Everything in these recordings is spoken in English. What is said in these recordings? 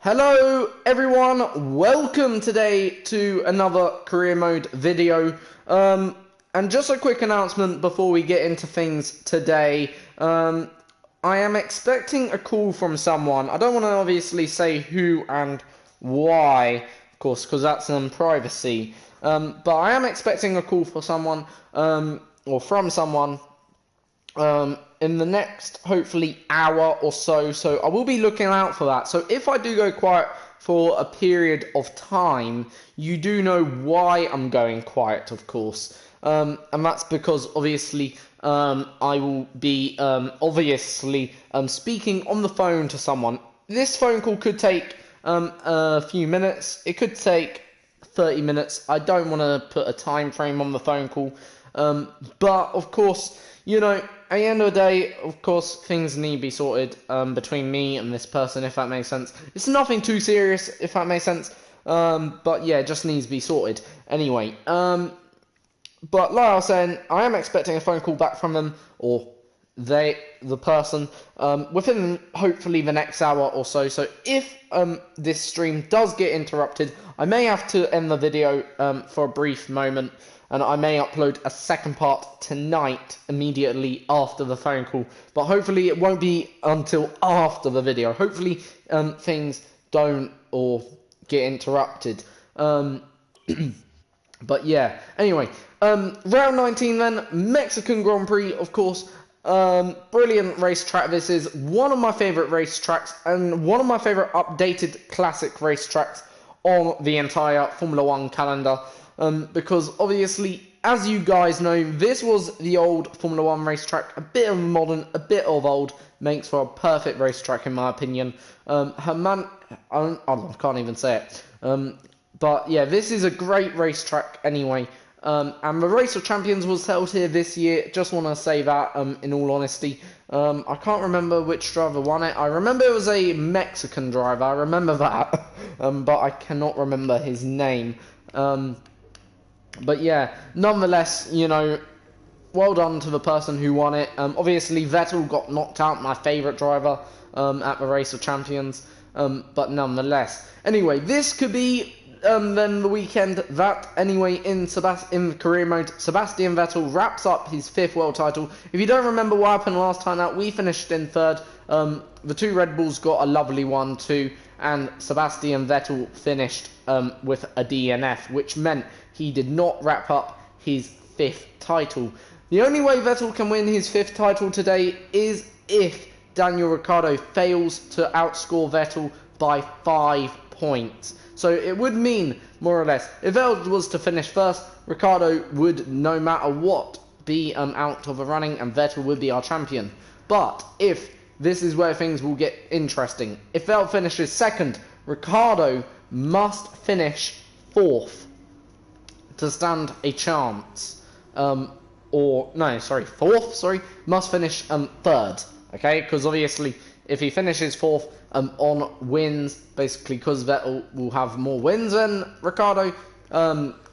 Hello everyone, welcome today to another career mode video. And just a quick announcement before we get into things today. I am expecting a call from someone. I don't want to obviously say who and why, of course, because that's privacy. But I am expecting a call for someone, or from someone, in the next, hopefully, hour or so. So I will be looking out for that. So if I do go quiet for a period of time, you do know why I'm going quiet, of course. And that's because, obviously, I will be, obviously, speaking on the phone to someone. This phone call could take a few minutes. It could take 30 minutes. I don't want to put a time frame on the phone call. But, of course, you know, at the end of the day, of course, things need to be sorted between me and this person, if that makes sense. It's nothing too serious, if that makes sense. But yeah, it just needs to be sorted. Anyway, but like I was saying, I am expecting a phone call back from them, or the person, within hopefully the next hour or so. So if this stream does get interrupted, I may have to end the video for a brief moment. And I may upload a second part tonight, immediately after the phone call. But hopefully it won't be until after the video. Hopefully things don't or get interrupted. But yeah, anyway. Round 19 then, Mexican Grand Prix, of course. Brilliant racetrack. This is one of my favourite racetracks and one of my favourite updated classic racetracks on the entire Formula 1 calendar. Because obviously, as you guys know, this was the old Formula 1 racetrack, a bit of modern, a bit of old, makes for a perfect racetrack in my opinion. I can't even say it. But yeah, this is a great racetrack anyway. And the Race of Champions was held here this year, just want to say that in all honesty. I can't remember which driver won it. I remember it was a Mexican driver, I remember that. But I cannot remember his name. But yeah, nonetheless, you know, well done to the person who won it. Obviously, Vettel got knocked out, my favourite driver, at the Race of Champions. But nonetheless. Anyway, this could be then the weekend that, anyway, in career mode, Sebastian Vettel wraps up his 5th world title. If you don't remember what happened last time out, we finished in 3rd. The 2 Red Bulls got a lovely one too. And Sebastian Vettel finished with a DNF, which meant he did not wrap up his 5th title. The only way Vettel can win his 5th title today is if Daniel Ricciardo fails to outscore Vettel by 5 points. So it would mean, more or less, if Vettel was to finish first, Ricciardo would, no matter what, be out of the running and Vettel would be our champion. But if this is where things will get interesting. If Vettel finishes 2nd, Ricciardo must finish 4th to stand a chance. 4th, must finish 3rd. Okay, because obviously if he finishes 4th on wins, basically because Vettel will have more wins than Ricciardo,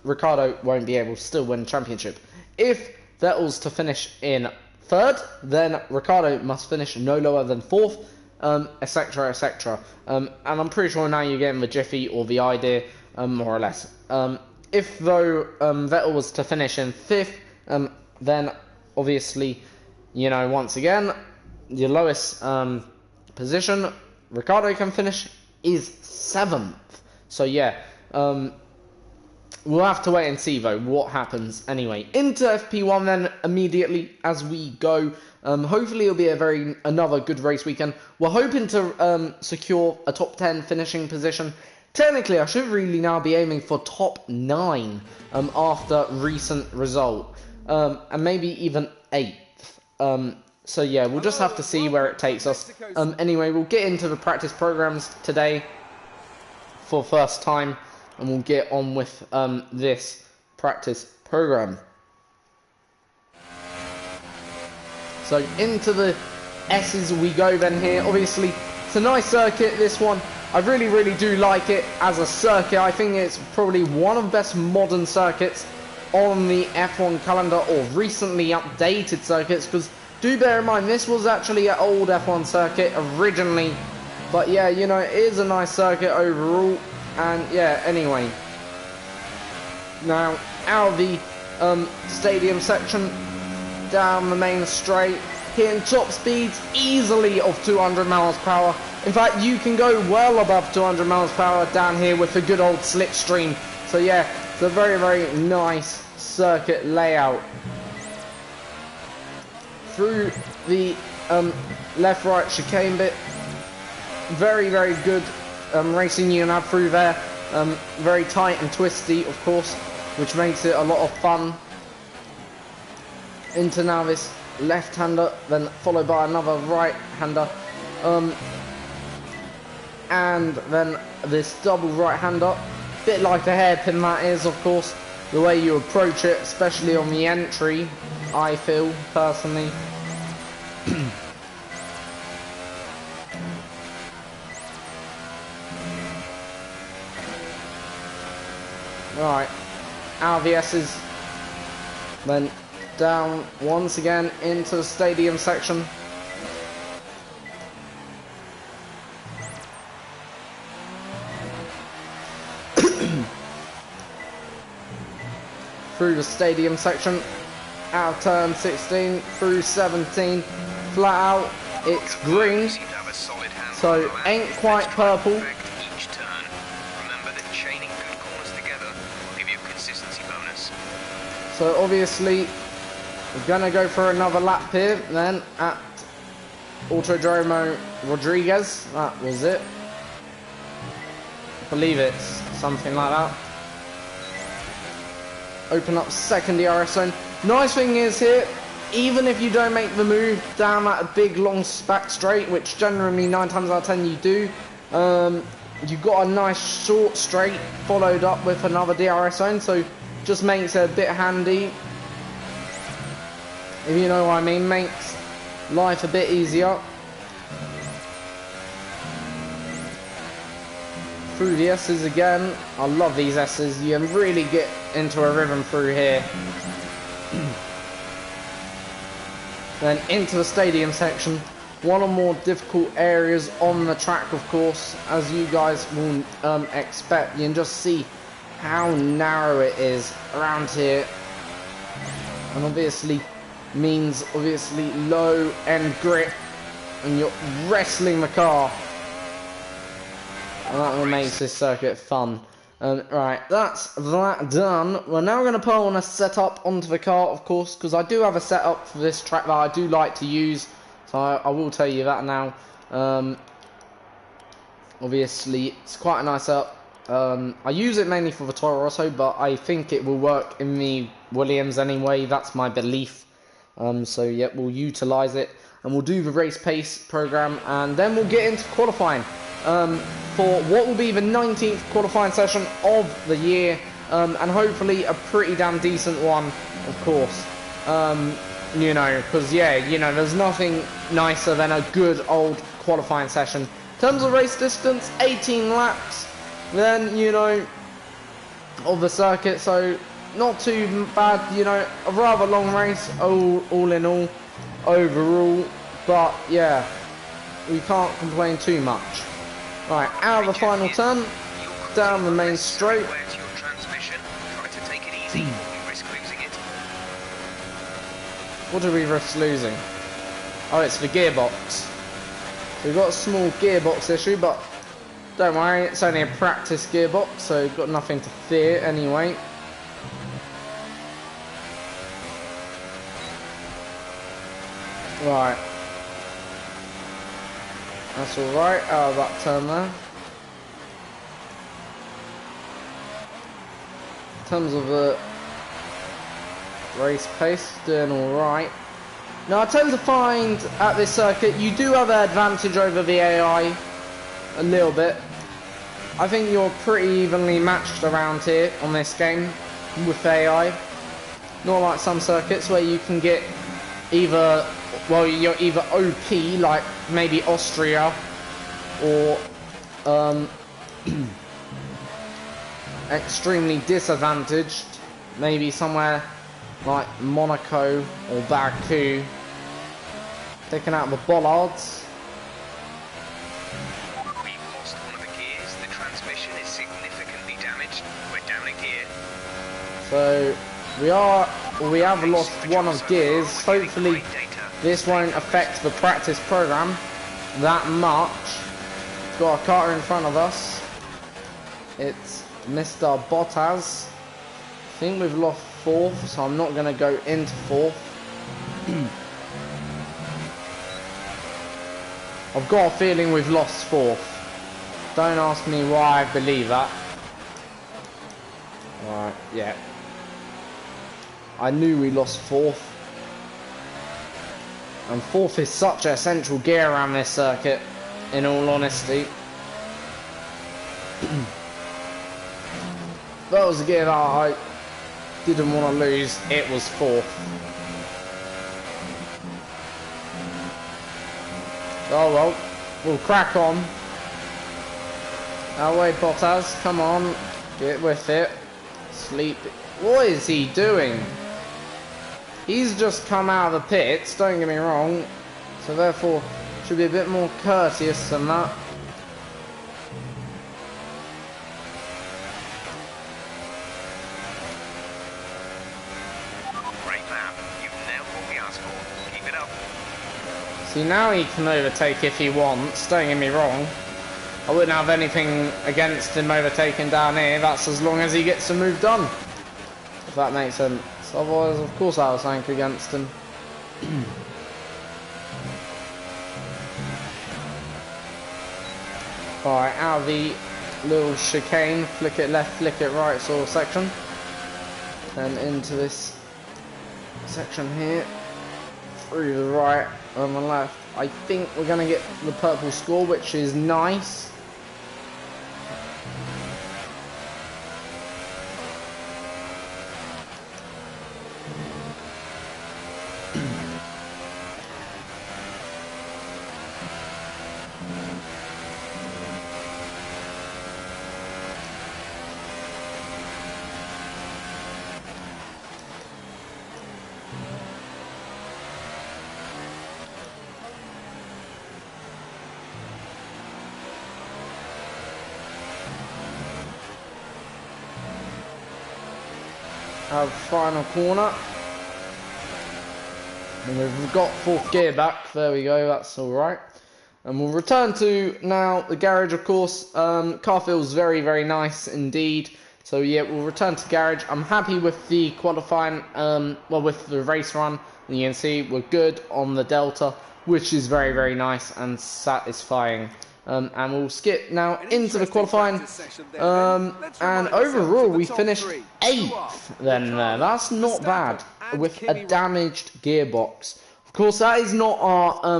Ricciardo won't be able to still win the championship. If Vettel's to finish in 3rd, then Ricciardo must finish no lower than 4th, etc, etc. And I'm pretty sure now you're getting the jiffy or the idea, more or less. If though Vettel was to finish in 5th, then obviously, you know, once again, the lowest position Ricciardo can finish is 7th. So yeah, we'll have to wait and see though what happens. Anyway, into FP1 then immediately as we go. Hopefully it'll be another good race weekend. We're hoping to secure a top 10 finishing position. Technically, I should really now be aiming for top 9 after recent result, and maybe even 8th. So yeah, we'll just have to see where it takes us. Anyway, we'll get into the practice programs today for the first time, and we'll get on with this practice program. So into the S's we go then here. Obviously, it's a nice circuit, this one. I really, really do like it as a circuit. I think it's probably one of the best modern circuits on the F1 calendar, or recently updated circuits, because do bear in mind, this was actually an old F1 circuit originally But yeah, you know, it is a nice circuit overall. And yeah, anyway. Now, out of the stadium section, down the main straight, hitting top speeds easily of 200 miles per hour. In fact, you can go well above 200 miles per hour down here with a good old slipstream. So yeah, it's a very, very nice circuit layout. Through the left-right chicane bit, very, very good racing you can have through there. Very tight and twisty, of course, which makes it a lot of fun. Into now this left-hander, then followed by another right-hander, and then this double right-hander. Bit like a hairpin that is, of course, the way you approach it, especially on the entry, I feel, personally. Right, out of the S's, then down once again into the stadium section. Through the stadium section, out of turn 16, through 17, flat out, it's green, so ain't quite purple. So obviously, we're gonna go for another lap here, then at Autodromo Rodriguez. That was it. I believe it's something like that. Open up second DRS zone. Nice thing is here, even if you don't make the move down that big long back straight, which generally 9 times out of 10 you do, you've got a nice short straight followed up with another DRS zone, so just makes it a bit handy, if you know what I mean, makes life a bit easier. Through the S's again, I love these S's, you can really get into a rhythm through here. Then into the stadium section, one of the more difficult areas on the track, of course, as you guys will expect. You can just see how narrow it is around here, and obviously means low end grip, and you're wrestling the car, and that makes this circuit fun. Right, that's that done. We're now going to put on a setup onto the car, of course, because I do have a setup for this track that I do like to use, so I will tell you that now. Obviously it's quite a nice setup. I use it mainly for the Toro Rosso, but I think it will work in the Williams anyway, that's my belief. So yeah, we'll utilise it, and we'll do the race pace program, and then we'll get into qualifying for what will be the 19th qualifying session of the year, and hopefully a pretty damn decent one, of course. You know, because yeah, you know, there's nothing nicer than a good old qualifying session. In terms of race distance, 18 laps. Then, you know, of the circuit, so not too bad, you know, a rather long race, all in all, overall, but yeah, we can't complain too much. Right, out of the final turn, down the main straight. What do we risk losing? Oh, it's the gearbox. So we've got a small gearbox issue, but don't worry, it's only a practice gearbox, so got nothing to fear anyway. Right. That's alright, out of that turn there. In terms of the race pace, doing alright. Now I tend to find at this circuit you do have an advantage over the AI. A little bit. I think you're pretty evenly matched around here on this game with AI. Not like some circuits where you can get either, well, you're either OP like maybe Austria, or extremely disadvantaged, maybe somewhere like Monaco or Baku, taking out the bollards. transmission is significantly damaged. We're down a gear. So we have lost one of gears. Hopefully this won't affect the practice program that much. We've got a car in front of us. It's Mr. Bottas. I think we've lost fourth, so I'm not going to go into fourth. I've got a feeling we've lost fourth. Don't ask me why I believe that. Alright, yeah. I knew we lost fourth. And fourth is such an essential gear around this circuit, in all honesty. That was a gear that I didn't want to lose. It was fourth. Oh well, we'll crack on. That way, Bottas, come on, get with it. Sleep. What is he doing? He's just come out of the pits, don't get me wrong. So therefore, should be a bit more courteous than that. See, now he can overtake if he wants, don't get me wrong. I wouldn't have anything against him overtaking down here, that's as long as he gets the move done. If that makes sense. Otherwise, of course I was something against him. Alright, out of the little chicane, flick it left, flick it right sort of section. Then into this section here. Through the right and the left. I think we're going to get the purple score, which is nice. Our final corner. And we've got fourth gear back. There we go, that's alright. And we'll return to now the garage, of course. Car feels very, very nice indeed. So yeah, we'll return to garage. I'm happy with the qualifying, well, with the race run. And you can see we're good on the Delta, which is very, very nice and satisfying. And we'll skip now into the qualifying. And overall, we finished 8th then there. That's not bad with a damaged gearbox. Of course, that is not our,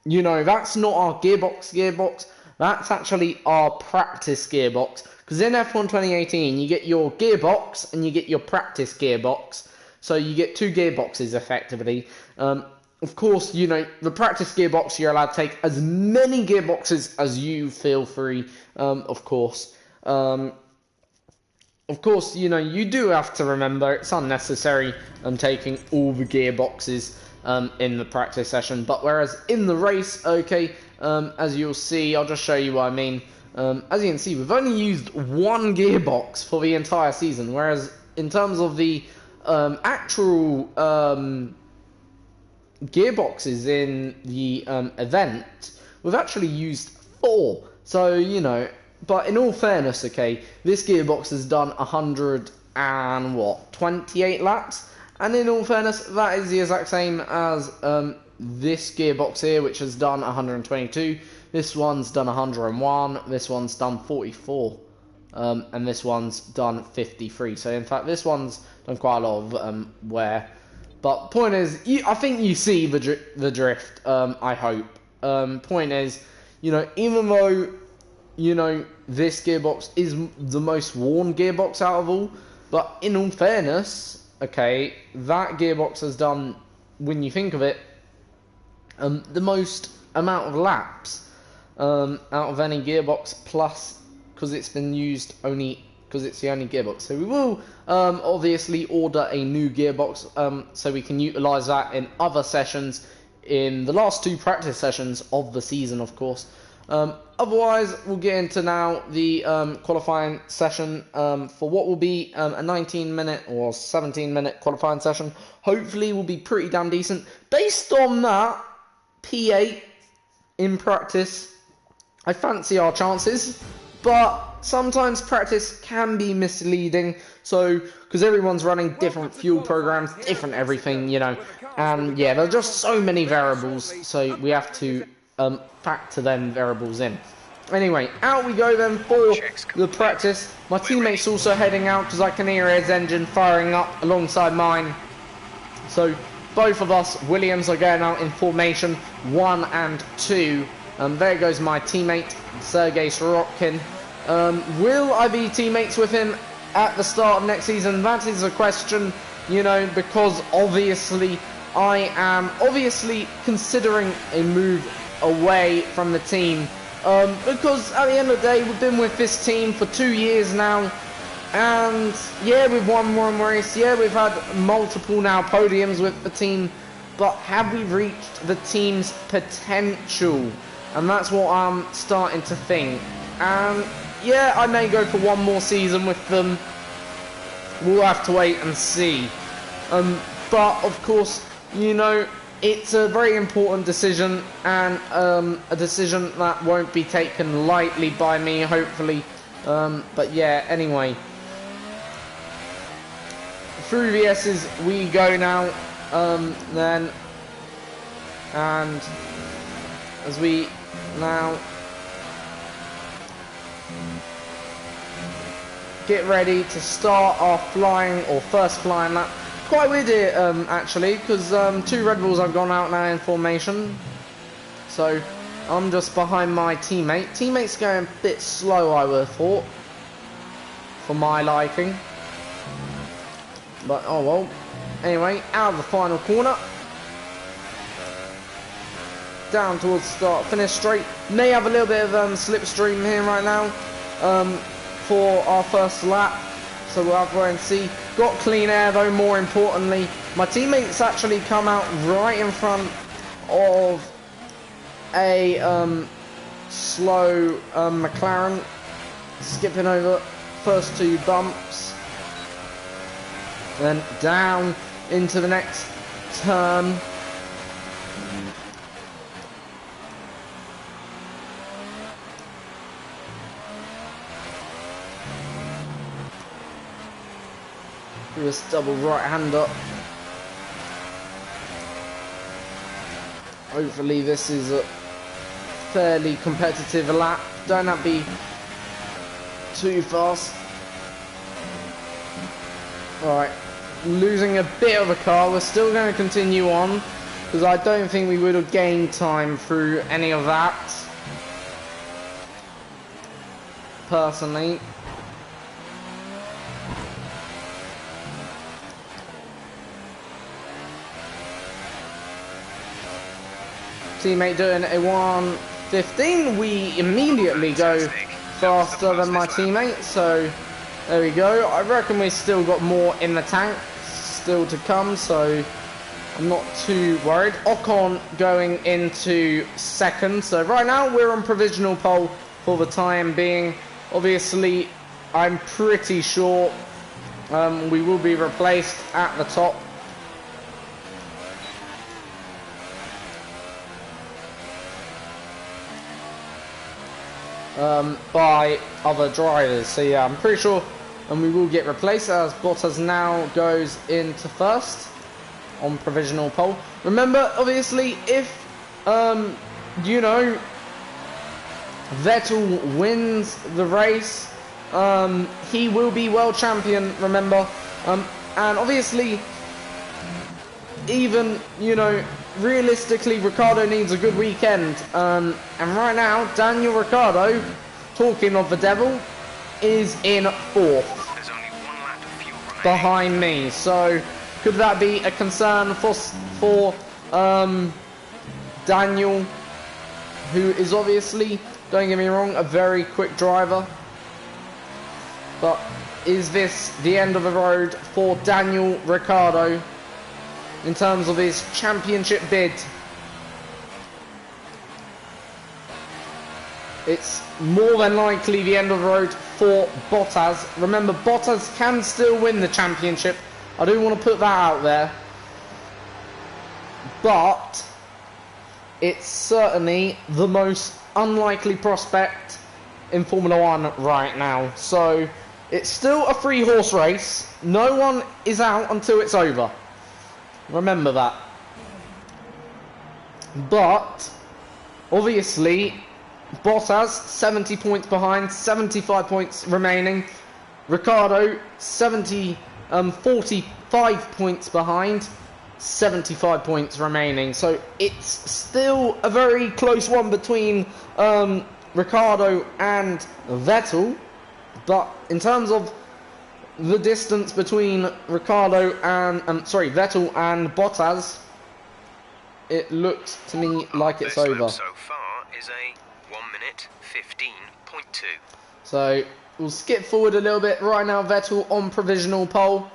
you know, that's not our gearbox. That's actually our practice gearbox. Because in F1 2018, you get your gearbox and you get your practice gearbox. So you get 2 gearboxes effectively. Of course, you know, the practice gearbox, you're allowed to take as many gearboxes as you feel free, of course. Of course, you know, you do have to remember it's unnecessary taking all the gearboxes in the practice session. But whereas in the race, okay, as you'll see, I'll just show you what I mean. As you can see, we've only used 1 gearbox for the entire season. Whereas in terms of the actual gearboxes in the event, we've actually used 4. So, you know, but in all fairness, okay, this gearbox has done 128 laps, and in all fairness, that is the exact same as this gearbox here, which has done 122. This one's done 101, this one's done 44, and this one's done 53. So in fact, this one's done quite a lot of wear. But point is, I think you see the drift, I hope. Point is, you know, even though, you know, this gearbox is the most worn gearbox out of all, but in all fairness, okay, that gearbox has done, when you think of it, the most amount of laps out of any gearbox, plus, because it's been used only, because it's the only gearbox. So we will obviously order a new gearbox so we can utilise that in other sessions, in the last 2 practice sessions of the season, of course. Otherwise, we'll get into now the qualifying session for what will be a 19-minute or 17-minute qualifying session. Hopefully, will be pretty damn decent. Based on that, P8 in practice, I fancy our chances, but sometimes practice can be misleading. So, because everyone's running different fuel programs, different everything, you know, and yeah, there are just so many variables, so we have to factor them variables in. Anyway, out we go then for the practice. My teammate's also heading out because I can hear his engine firing up alongside mine. So both of us, Williams, are going out in formation 1 and 2. There goes my teammate, Sergei Sorokin. Will I be teammates with him at the start of next season? That is a question, you know, because obviously I am considering a move away from the team. Because at the end of the day, we've been with this team for 2 years now. And yeah, we've won one race. Yeah, we've had multiple now podiums with the team. But have we reached the team's potential? And that's what I'm starting to think. And yeah, I may go for one more season with them. We'll have to wait and see. But of course, you know, it's a very important decision, and a decision that won't be taken lightly by me, hopefully. But yeah, anyway. Through the S's we go now, then. And as we now get ready to start our flying, or first flying lap. Quite weird here, actually, because 2 Red Bulls have gone out now in formation. So, I'm just behind my teammate. Teammate's going a bit slow, I would have thought, for my liking. But, oh well. Anyway, out of the final corner. Down towards the start, finish straight. May have a little bit of slipstream here right now for our first lap. So we'll have to wait and see. Got clean air though, more importantly. My teammates actually come out right in front of a slow McLaren. Skipping over first 2 bumps. Then down into the next turn. This double right hand up. Hopefully this is a fairly competitive lap. Don't have to be too fast. Alright, losing a bit of a car. We're still going to continue on, because I don't think we would have gained time through any of that, personally. Teammate doing a 1:15. We immediately go faster than my teammate, so there we go. I reckon we still got more in the tank still to come, so I'm not too worried. Ocon going into second, so right now we're on provisional pole for the time being. Obviously, I'm pretty sure we will be replaced at the top. By other drivers, so yeah, I'm pretty sure, and we will get replaced as Bottas now goes into first on provisional pole. Remember, obviously, if you know, Vettel wins the race, he will be world champion, remember, and obviously, even, you know, realistically, Ricciardo needs a good weekend, and right now, Daniel Ricciardo, talking of the devil, is in 4th. There's only 1 lap of fuel remaining. Behind me, so could that be a concern for Daniel, who is obviously, don't get me wrong, a very quick driver, but is this the end of the road for Daniel Ricciardo in terms of his championship bid? it's more than likely the end of the road for Bottas. Remember, Bottas can still win the championship. I do want to put that out there. But it's certainly the most unlikely prospect in Formula 1 right now. So it's still a 3-horse race. No one is out until it's over. Remember that. But obviously Bottas 70 points behind, 75 points remaining. Ricciardo 45 points behind, 75 points remaining. So it's still a very close one between Ricciardo and Vettel. But in terms of the distance between Ricciardo and Vettel and Bottas, it looks to me like it's over. So far is a 1 minute 15.2. So we'll skip forward a little bit. Right now, Vettel on provisional pole.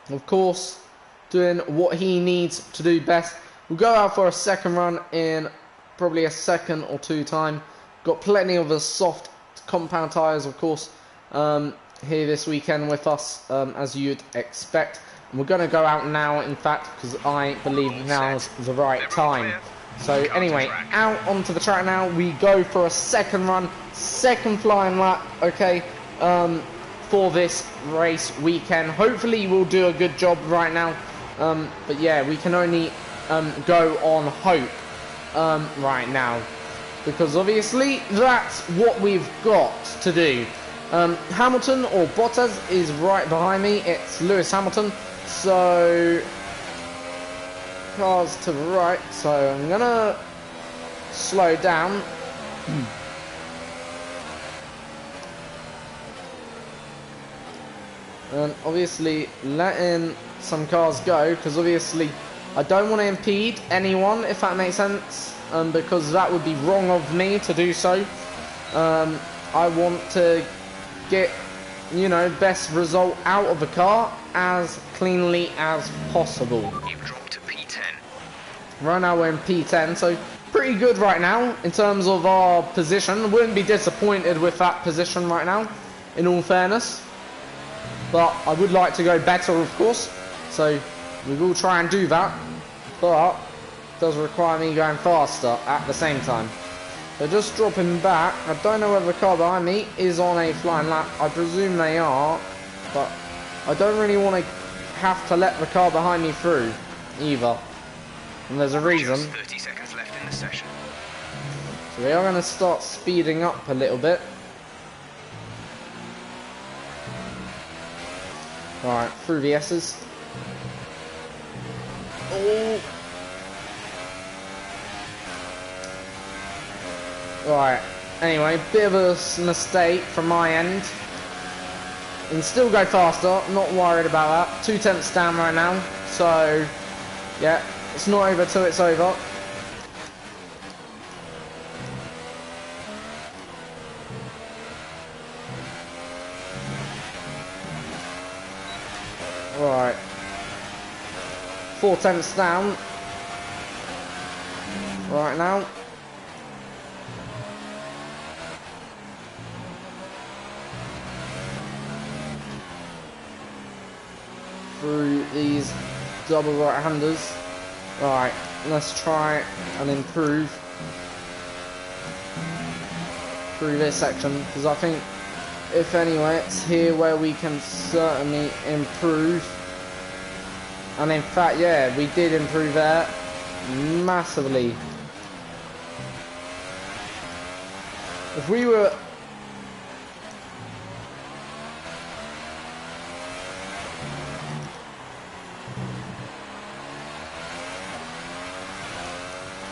Of course, doing what he needs to do best. We'll go out for a second run in probably a second or two time. Got plenty of the soft compound tyres, of course, here this weekend with us, as you'd expect. And we're going to go out now, in fact, because I believe now's the right time. So anyway, out onto the track now. We go for a second run, second flying lap, okay, for this race weekend. Hopefully we'll do a good job right now. But yeah, we can only go on hope right now, because obviously that's what we've got to do. Hamilton or Bottas is right behind me. It's Lewis Hamilton. So cars to the right. So I'm gonna slow down. And obviously letting some cars go, because obviously I don't want to impede anyone, if that makes sense, because that would be wrong of me to do so. I want to get, you know, best result out of the car as cleanly as possible. You've dropped to P10. Right now we're in P10, so pretty good right now in terms of our position. Wouldn't be disappointed with that position right now, in all fairness. But I would like to go better, of course, so we will try and do that. But it does require me going faster at the same time. So just dropping back. I don't know whether the car behind me is on a flying lap. I presume they are, but I don't really want to have to let the car behind me through either. And there's a reason. Just 30 seconds left in the session. So we are going to start speeding up a little bit. Alright, through the S's. Oh. Right, anyway, bit of a mistake from my end. And still go faster, not worried about that. 2 tenths down right now, so yeah, it's not over till it's over. Right, 4 tenths down right now. Through these double right-handers. Right, let's try and improve through this section, because I think, if anyway, it's here where we can certainly improve. And in fact, yeah, we did improve there massively. If we were...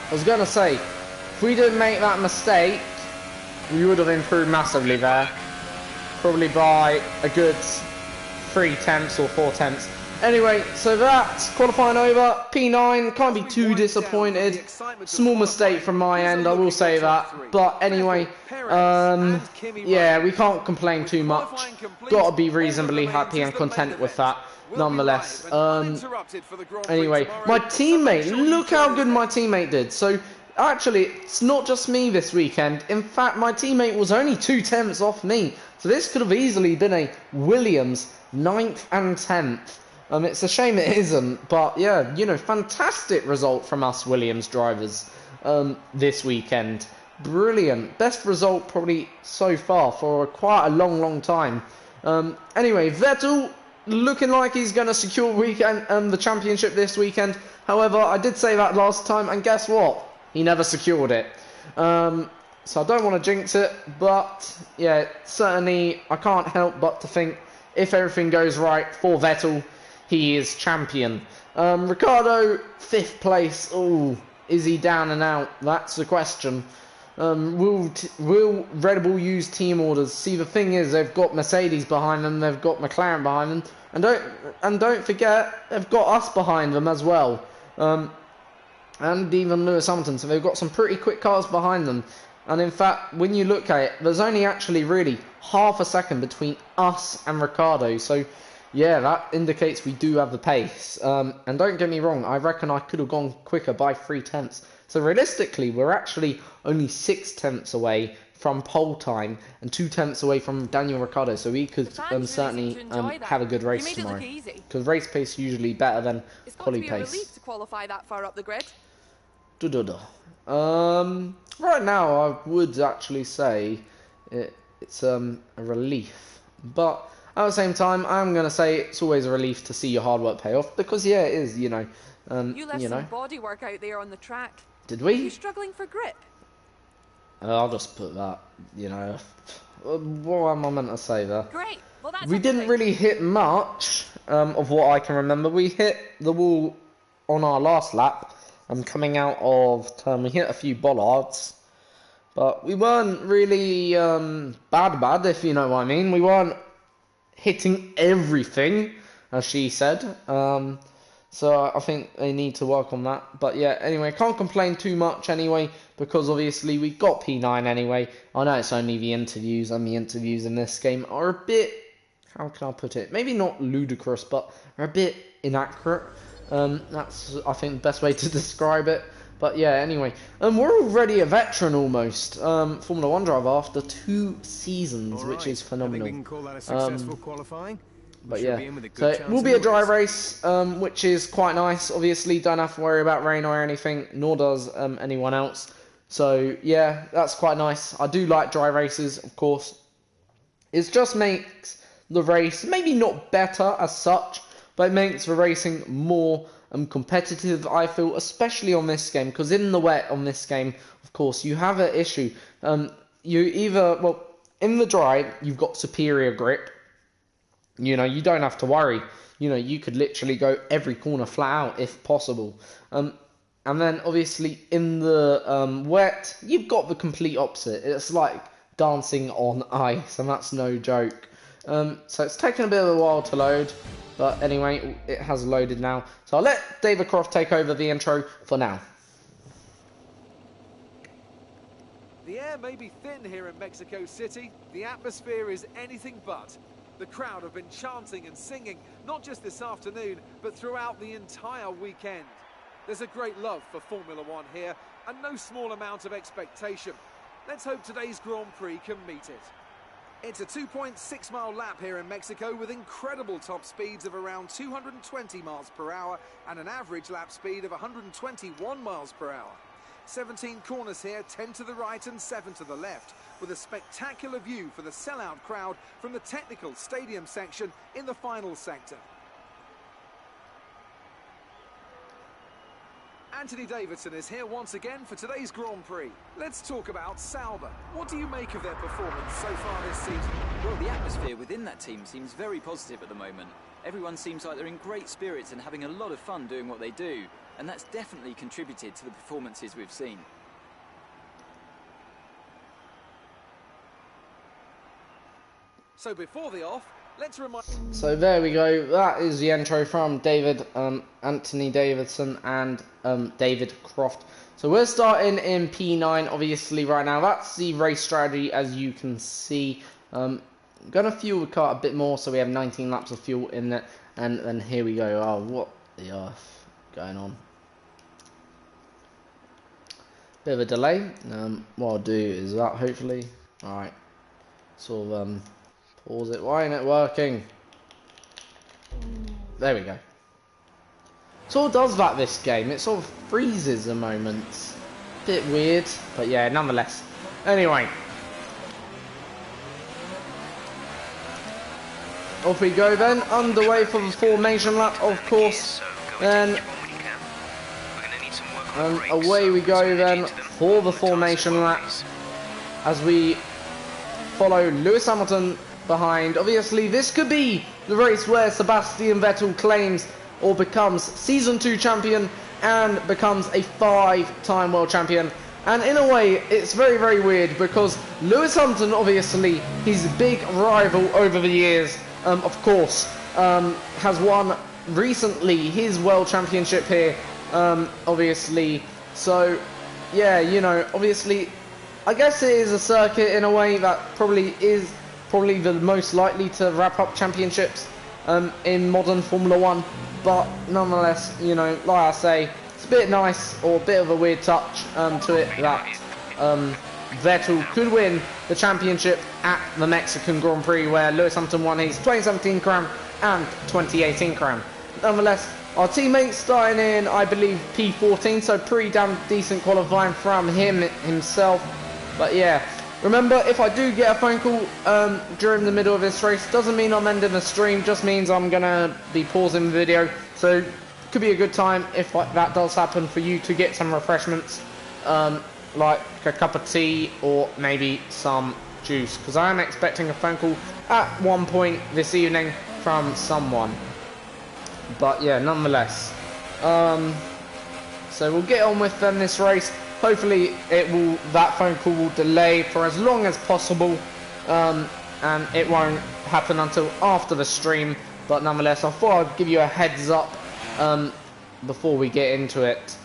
I was going to say, if we didn't make that mistake, we would have improved massively there. Probably by a good 3 tenths or 4 tenths. Anyway, so that's qualifying over. P9, can't be too disappointed. Small mistake from my end, I will say that. But anyway, yeah, we can't complain too much. Got to be reasonably happy and content with that, nonetheless. Anyway, my teammate, look how good my teammate did. So Actually, it's not just me this weekend. In fact, my teammate was only 2 tenths off me. So this could have easily been a Williams 9th and 10th. It's a shame it isn't. But yeah, you know, fantastic result from us Williams drivers this weekend. Brilliant. Best result probably so far for quite a long time. Anyway, Vettel looking like he's going to secure the championship this weekend. However, I did say that last time, and guess what? He never secured it. So I don't want to jinx it, but yeah, certainly I can't help but to think if everything goes right for Vettel, he is champion. Ricardo, 5th place. Oh, is he down and out? That's the question. Will Red Bull use team orders? See, the thing is, they've got Mercedes behind them, they've got McLaren behind them, and don't forget, they've got us behind them as well. And even Lewis Hamilton, so they've got some pretty quick cars behind them. And in fact, when you look at it, there's only actually really half a second between us and Ricardo. So, yeah, that indicates we do have the pace. And don't get me wrong, I reckon I could have gone quicker by 3 tenths. So realistically, we're actually only 6 tenths away from pole time and 2 tenths away from Daniel Ricciardo. So we could certainly have a good race tomorrow. Because race pace is usually better than quali pace. It's got to be a relief to qualify that far up the grid. Right now, I would actually say it's a relief, but at the same time, I'm gonna say it's always a relief to see your hard work pay off because yeah, it is. You left some body work out there on the track. Did we? Are you struggling for grip? I'll just put that. What am I meant to say there? Great. Well, that's we didn't really hit much of what I can remember. We hit the wall on our last lap. Coming out of turn, we hit a few bollards, but we weren't really bad, if you know what I mean. We weren't hitting everything, as she said. So I think they need to work on that. But yeah, anyway, can't complain too much anyway, because obviously we got P9 anyway. I know it's only the interviews, and the interviews in this game are a bit, how can I put it? Maybe not ludicrous, but are a bit inaccurate. That's, I think, the best way to describe it. But yeah, anyway. We're already a veteran almost. Formula 1 driver after 2 seasons, which is phenomenal. I think we can call that a successful qualifying. But yeah, so it will be a dry race, which is quite nice. Obviously, don't have to worry about rain or anything, nor does anyone else. So yeah, that's quite nice. I do like dry races, of course. It just makes the race maybe not better as such, but it makes the racing more competitive, I feel, especially on this game, because in the wet on this game, of course, you have an issue. You either, well, in the dry, you've got superior grip. You don't have to worry. You could literally go every corner flat out if possible. And then, obviously, in the wet, you've got the complete opposite. It's like dancing on ice, and that's no joke. So it's taken a bit of a while to load. But anyway, it has loaded now. So I'll let David Croft take over the intro for now. The air may be thin here in Mexico City. The atmosphere is anything but. The crowd have been chanting and singing, not just this afternoon, but throughout the entire weekend. There's a great love for Formula One here, and no small amount of expectation. Let's hope today's Grand Prix can meet it. It's a 2.6-mile lap here in Mexico with incredible top speeds of around 220 miles per hour and an average lap speed of 121 miles per hour. 17 corners here, 10 to the right and 7 to the left, with a spectacular view for the sellout crowd from the technical stadium section in the final sector. Anthony Davidson is here once again for today's Grand Prix. Let's talk about Sauber. What do you make of their performance so far this season? Well, the atmosphere within that team seems very positive at the moment. Everyone seems like they're in great spirits and having a lot of fun doing what they do, and that's definitely contributed to the performances we've seen. So before the off, let's remind... So there we go. That is the intro from David, Anthony Davidson and David Croft. So we're starting in P9, obviously, right now. That's the race strategy, as you can see. Gonna fuel the car a bit more, so we have 19 laps of fuel in it. And then here we go. Oh, what the earth going on? bit of a delay. What I'll do is that hopefully, alright, sort of pause it. Why ain't it working? There we go. Sort of does that this game. It sort of freezes a moment. Bit weird, but yeah, nonetheless. Anyway. Off we go then, underway for the formation lap, of course. Then away we go then for the formation lap as we follow Lewis Hamilton behind. Obviously this could be the race where Sebastian Vettel claims or becomes Season 2 champion and becomes a 5-time world champion. And in a way, it's very, very weird because Lewis Hamilton, obviously, his big rival over the years, of course, has won recently his world championship here, obviously. So, yeah, you know, obviously, I guess it is a circuit in a way that probably is the most likely to wrap up championships in modern Formula 1. But nonetheless, you know, like I say, it's a bit nice, or a bit of a weird touch to it that Vettel could win the championship at the Mexican Grand Prix, where Lewis Hamilton won his 2017 crown and 2018 crown. Nonetheless, our teammate starting in, I believe, P14, so pretty damn decent qualifying from himself. But yeah, remember, if I do get a phone call during the middle of this race, doesn't mean I'm ending the stream, just means I'm gonna be pausing the video. So could be a good time if that does happen for you to get some refreshments, like a cup of tea or maybe some juice, because I am expecting a phone call at one point this evening from someone. But yeah, nonetheless, so we'll get on with this race. Hopefully that phone call will delay for as long as possible, and it won't happen until after the stream. But nonetheless, I thought I'd give you a heads up before we get into it.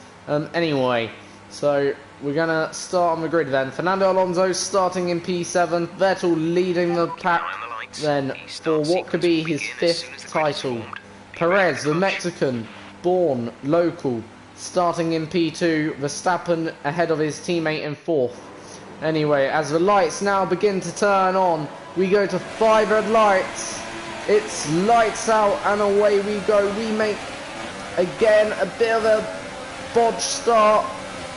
Anyway, so we're gonna start on the grid then. Fernando Alonso starting in P7, Vettel leading the pack then for what could be his 5th title. Perez, the Mexican, born local, starting in P2, Verstappen ahead of his teammate in 4th. Anyway, as the lights now begin to turn on, we go to 5 red lights. It's lights out and away we go. We make, again, a bit of a bodge start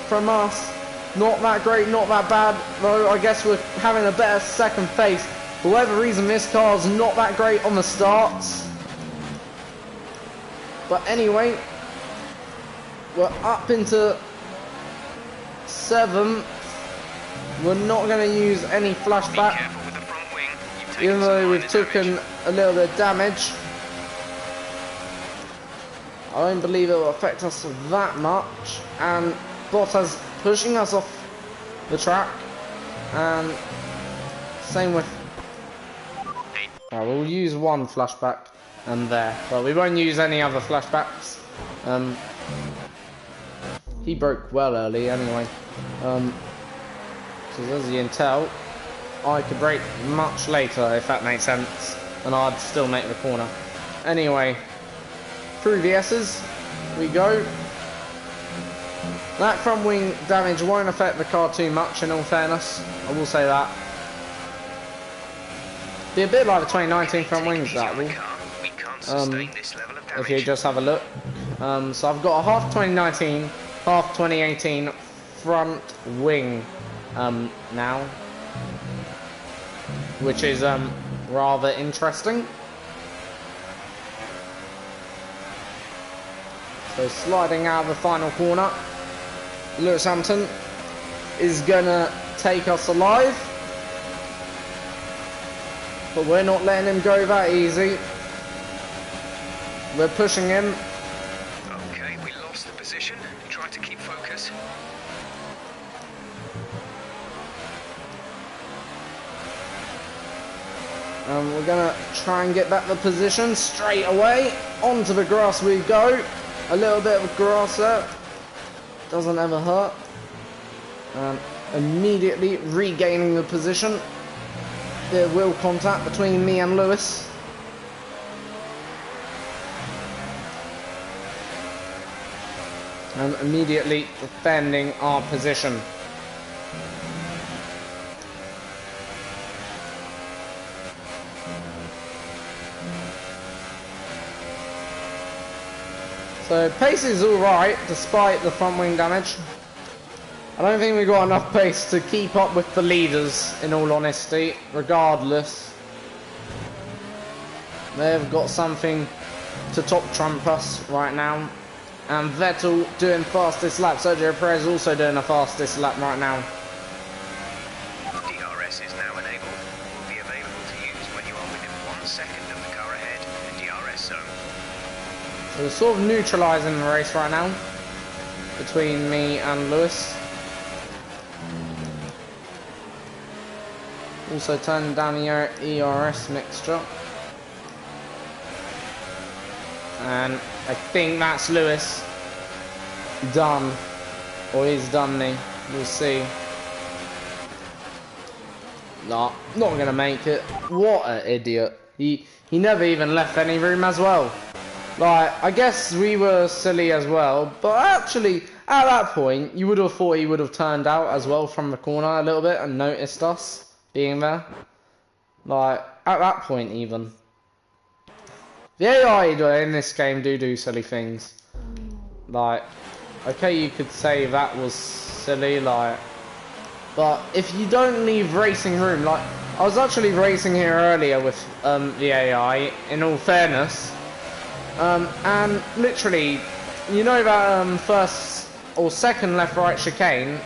from us. Not that great, not that bad, though I guess we're having a better second pace. For whatever reason, this car's not that great on the starts. But anyway, we're up into 7th. We're not going to use any flashback, even though we've taken a little bit of damage. I don't believe it will affect us that much. And Bottas pushing us off the track. And same with... we'll use one flashback and there. But we won't use any other flashbacks. He broke well early anyway. So as you can tell, I could brake much later, if that makes sense, and I'd still make the corner. Anyway, through the S's we go. That front wing damage won't affect the car too much, in all fairness, I will say that. Be a bit like the 2019 front wings, that will. If you just have a look. So I've got a half 2019, half 2018 front wing now, which is rather interesting. So sliding out of the final corner, Lewis Hamilton is gonna take us alive, but we're not letting him go that easy. We're pushing him. Okay, we lost the position. Try to keep focus. We're gonna try and get back the position straight away. Onto the grass we go. A little bit of grass there. Doesn't ever hurt. Immediately regaining the position. Bit of wheel contact between me and Lewis. And immediately defending our position. So pace is alright, despite the front wing damage. I don't think we got enough pace to keep up with the leaders, in all honesty, regardless. They've got something to top trump us right now. And Vettel doing fastest lap. Sergio Perez also doing the fastest lap right now. DRS is now enabled. Will be available to use when you are within 1 second of the car ahead in the DRS zone. So we're sort of neutralising the race right now between me and Lewis. Also turning down the ERS mixture. And I think that's Lewis. Done. Or he's done me. We'll see. Nah, not gonna make it. What an idiot. He never even left any room as well. Like, I guess we were silly as well. But actually, at that point, you would have thought he would have turned out as well from the corner a little bit and noticed us being there. Like, at that point even. The AI in this game do silly things. Like, okay, you could say that was silly, like, but if you don't leave racing room, like, I was actually racing here earlier with the AI, in all fairness, and literally, you know that first or second left-right chicane,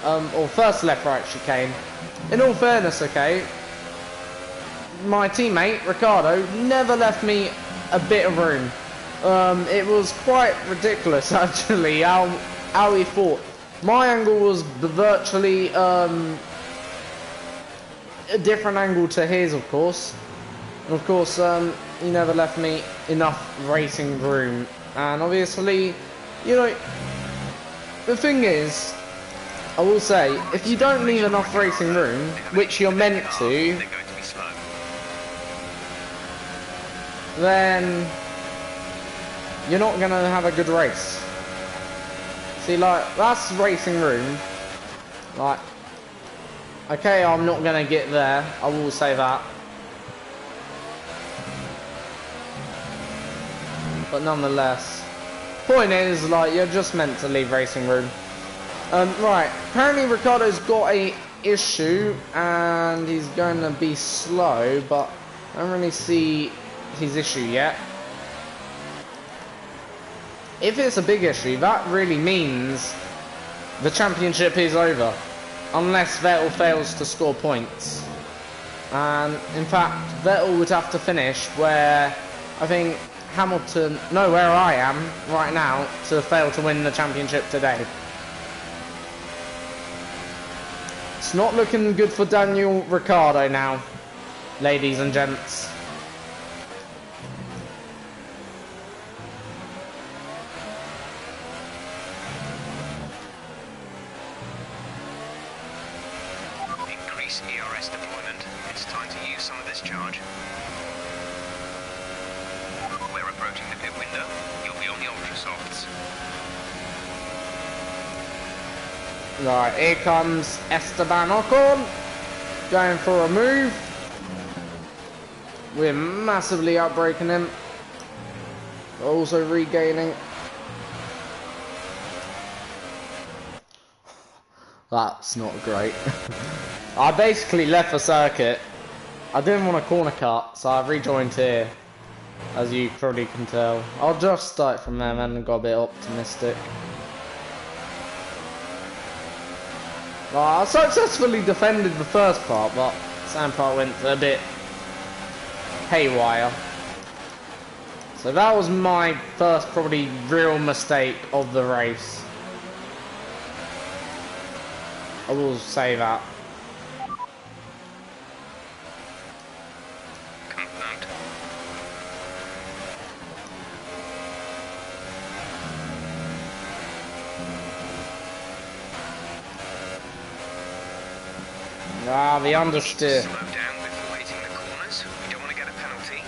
or first left-right chicane, in all fairness, okay, my teammate, Ricardo, never left me a bit of room. It was quite ridiculous, actually, how he fought. My angle was virtually a different angle to his, of course. And of course, he never left me enough racing room. And obviously, you know, the thing is, I will say, if you don't leave enough racing room, which you're meant to, then you're not going to have a good race. See, like, that's racing room. Like, okay, I'm not going to get there, I will say that. But nonetheless, point is, like, you're just meant to leave racing room. Right, apparently Ricardo's got a issue, and he's going to be slow, but I don't really see his issue yet. If it's a big issue, that really means the championship is over, unless Vettel fails to score points. And in fact, Vettel would have to finish where I think Hamilton, no, where I am right now, to fail to win the championship today. It's not looking good for Daniel Ricciardo now, ladies and gents. Increase ERS deployment. It's time to use some of this charge. We're approaching the pit window. You'll be on the ultra softs. Right, here comes Esteban Ocon, going for a move. We're massively outbraking him, also regaining. That's not great. I basically left the circuit. I didn't want a corner cut, so I've rejoined here, as you probably can tell. I'll just start from there, man, and got a bit optimistic. I successfully defended the first part, but the second part went a bit haywire. So that was my first probably real mistake of the race. I will say that. Confirmed. Ah, the understeer. Slow down before hitting the corners. We don't want to get a penalty.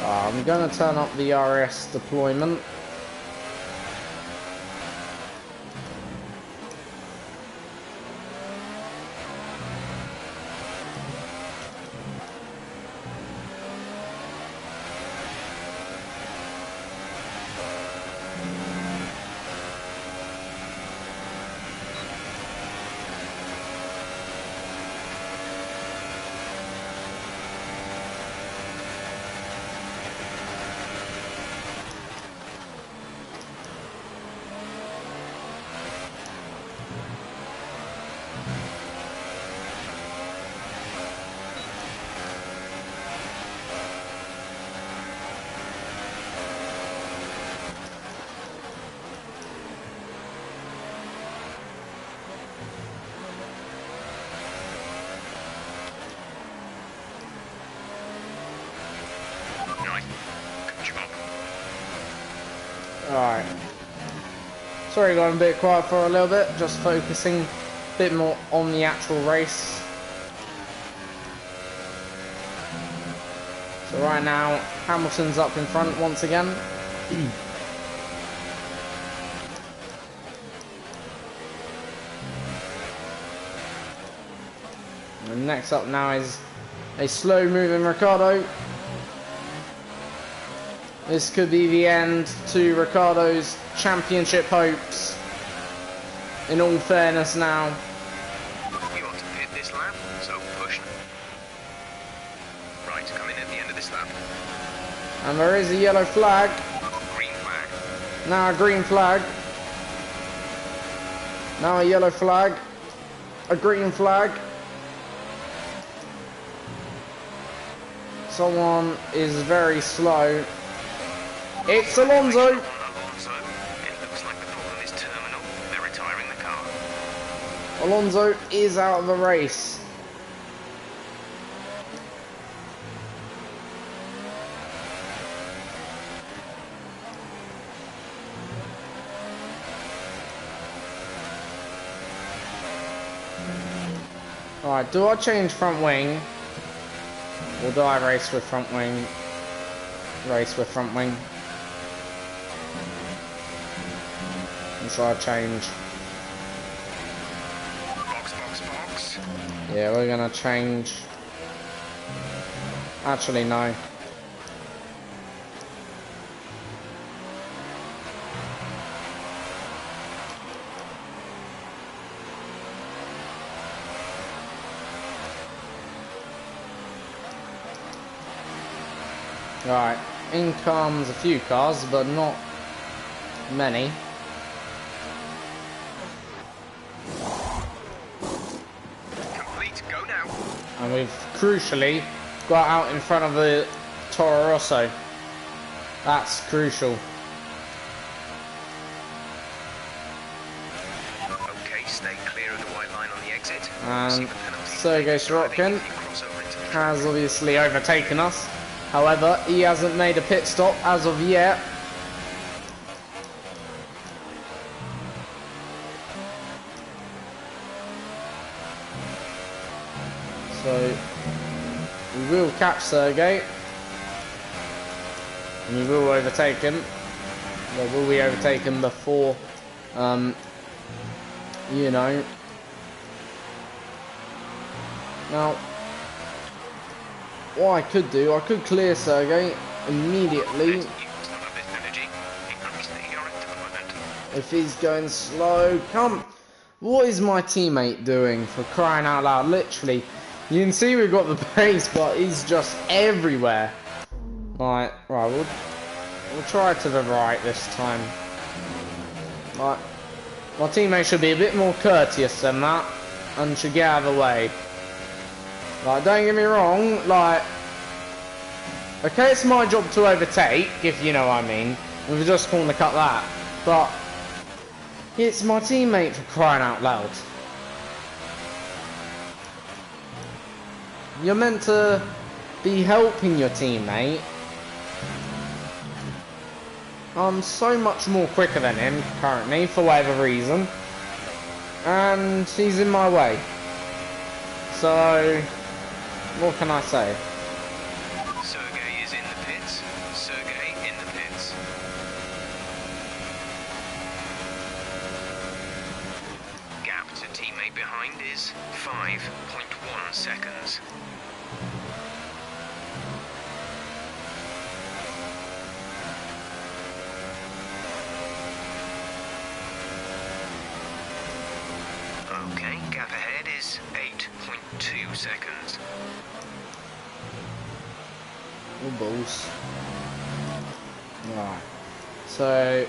I'm going to turn up the RS deployment. Alright. Sorry, going a bit quiet for a little bit, just focusing a bit more on the actual race. So right now, Hamilton's up in front once again. And next up now is a slow-moving Ricciardo. This could be the end to Ricciardo's championship hopes. In all fairness now. We want to pit this lap, so push. Right, come in at the end of this lap. And there is a yellow flag. Green flag. Now a green flag. Now a yellow flag. A green flag. Someone is very slow. It's Alonso. Alonso. It looks like the problem is terminal. They're retiring the car. Alonso is out of the race. Alright, do I change front wing? Or do I race with front wing? Race with front wing. And so I change. Box, box, box. Yeah, we're gonna change. Actually, no. Right, in comes a few cars, but not many. Complete, go now. And we've crucially got out in front of the Toro Rosso. That's crucial. Okay, stay clear of the white line on the exit. And See the penalty. Sergei Sorokin If you cross over into the has obviously overtaken us. However, he hasn't made a pit stop as of yet. So, we will catch Sergei. And we will overtake him. But will we overtake him before, you know. Now, what I could do, I could clear Sergei immediately if he's going slow. Come, what is my teammate doing, for crying out loud? Literally, you can see we've got the pace, but he's just everywhere. Right, we'll try to the right this time. Right, my teammate should be a bit more courteous than that, and should get out of the way. Like, don't get me wrong, like, okay, it's my job to overtake, if you know what I mean. We've just corner cut that. But it's my teammate, for crying out loud. You're meant to be helping your teammate. I'm so much more quicker than him currently, for whatever reason. And he's in my way. So, what can I say? Sergei is in the pits. Sergei in the pits. Gap to teammate behind is 5.1 seconds. Okay, gap ahead is 8.2 seconds. Oh, balls. Right. So,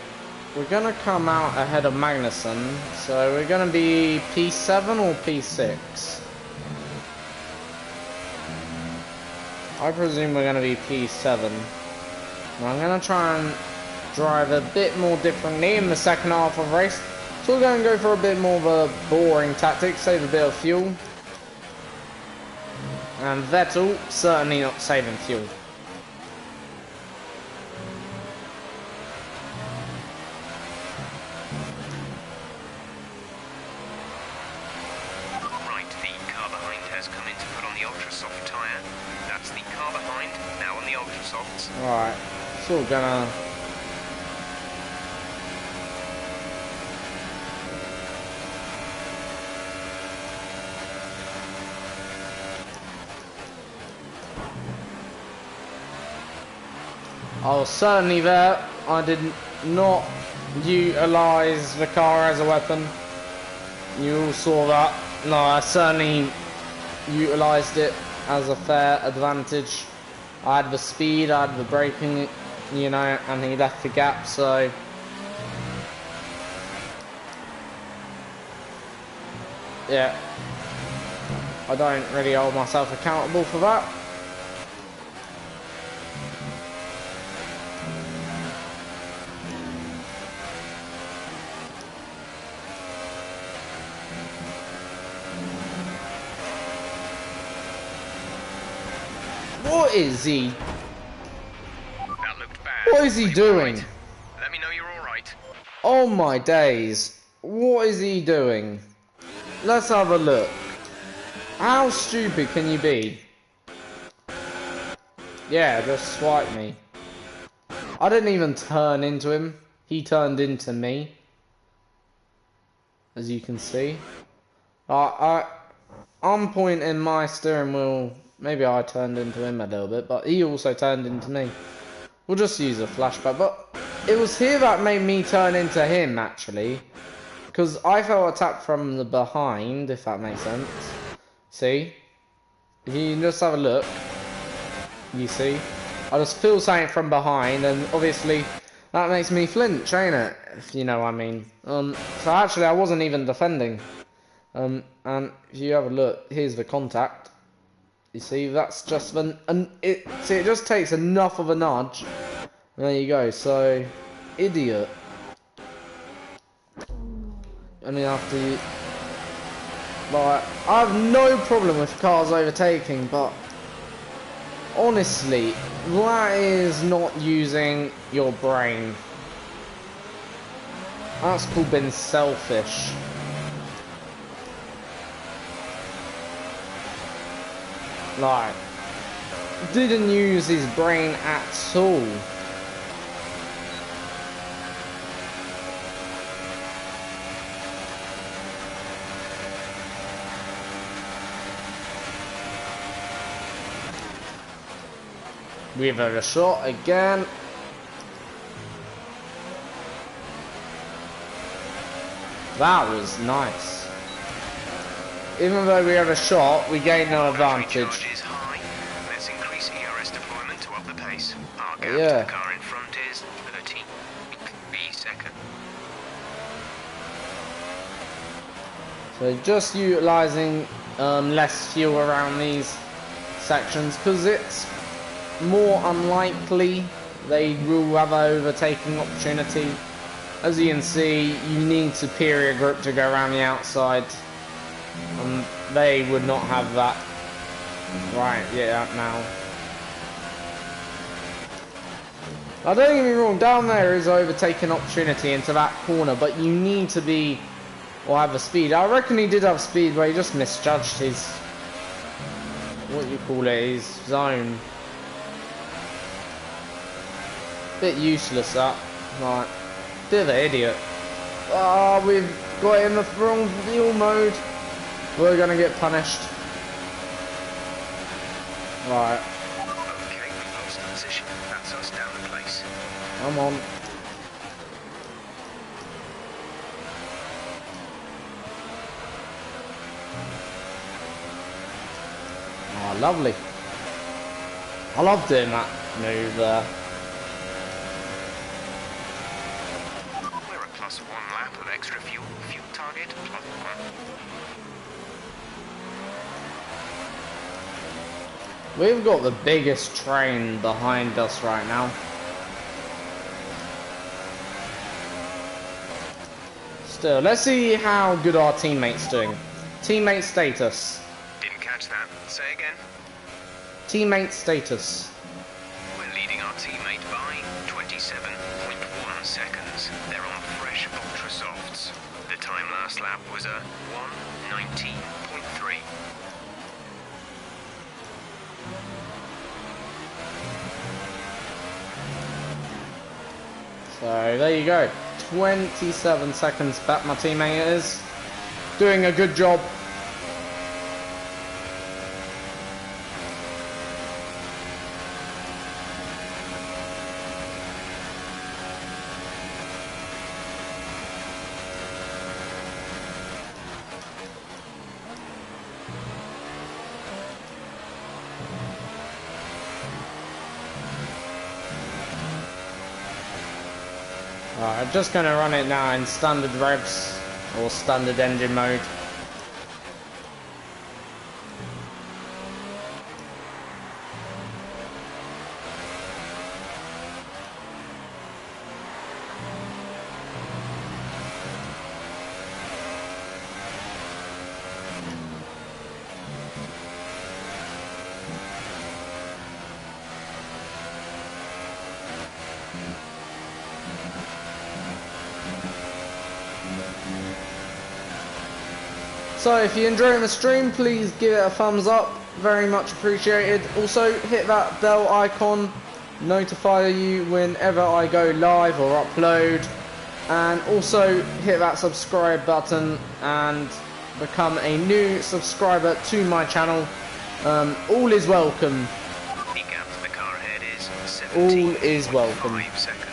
we're going to come out ahead of Magnussen. So, we're going to be P7 or P6? I presume we're going to be P7. I'm going to try and drive a bit more differently in the second half of the race. So we're going to go for a bit more of a boring tactic, save a bit of fuel. And Vettel certainly not saving fuel. It's the car behind, now on the ultra softs. Alright, it's all gonna... I was certainly there. I did not utilise the car as a weapon. You all saw that. No, I certainly utilised it as a fair advantage. I had the speed, I had the braking, you know, and he left the gap, so... yeah. I don't really hold myself accountable for that. What is he? That looked bad. What is he Are you doing? alright? Let me know you're alright. Oh my days. What is he doing? Let's have a look. How stupid can you be? Yeah, just swipe me. I didn't even turn into him. He turned into me. As you can see. I'm pointing my steering wheel. Maybe I turned into him a little bit, but he also turned into me. We'll just use a flashback, but it was here that made me turn into him, actually. Because I felt attacked from the behind, if that makes sense. See? If you just have a look, you see? I just feel something from behind, and obviously that makes me flinch, ain't it? If you know what I mean. So actually I wasn't even defending. And if you have a look, here's the contact. You see, that's just it just takes enough of a nudge. There you go. So, idiot. I mean, after you, like, I have no problem with cars overtaking, but honestly, that is not using your brain. That's called being selfish. Like, didn't use his brain at all. Give it a shot again. That was nice. Even though we had a shot, we gained no advantage. Charge is high. Let's increase ERS deployment to up the pace. Our gap Yeah. to the car in front is 13 seconds. So just utilising less fuel around these sections, because it's more unlikely they will have an overtaking opportunity. As you can see, you need superior grip to go around the outside. They would not have that. Right, yeah, now. Now don't get me wrong, down there is overtaking opportunity into that corner, but you need to be, or have the speed. I reckon he did have speed, but he just misjudged his, what you call it, his zone. Bit useless that, right. Bit of an idiot. Ah, we've got in the wrong fuel mode. We're gonna get punished. Right. Okay, we've lost the position. That's us down the place. Come on. Oh, lovely. I love doing that move there. We're at +1 lap of extra fuel. Fuel target +1. We've got the biggest train behind us right now. Still, let's see how good our teammate's doing. Teammate status. Didn't catch that. Say again. Teammate status. We're leading our teammate by 27.1 seconds. They're on fresh ultra softs. The time last lap was a 1:19.3. So there you go. 27 seconds back, my teammate is doing a good job. Right, I'm just going to run it now in standard revs or standard engine mode. So if you're enjoying the stream, please give it a thumbs up, very much appreciated. Also hit that bell icon, notify you whenever I go live or upload, and also hit that subscribe button and become a new subscriber to my channel. All is welcome. The gap to the car ahead is All is welcome. 17.5 seconds.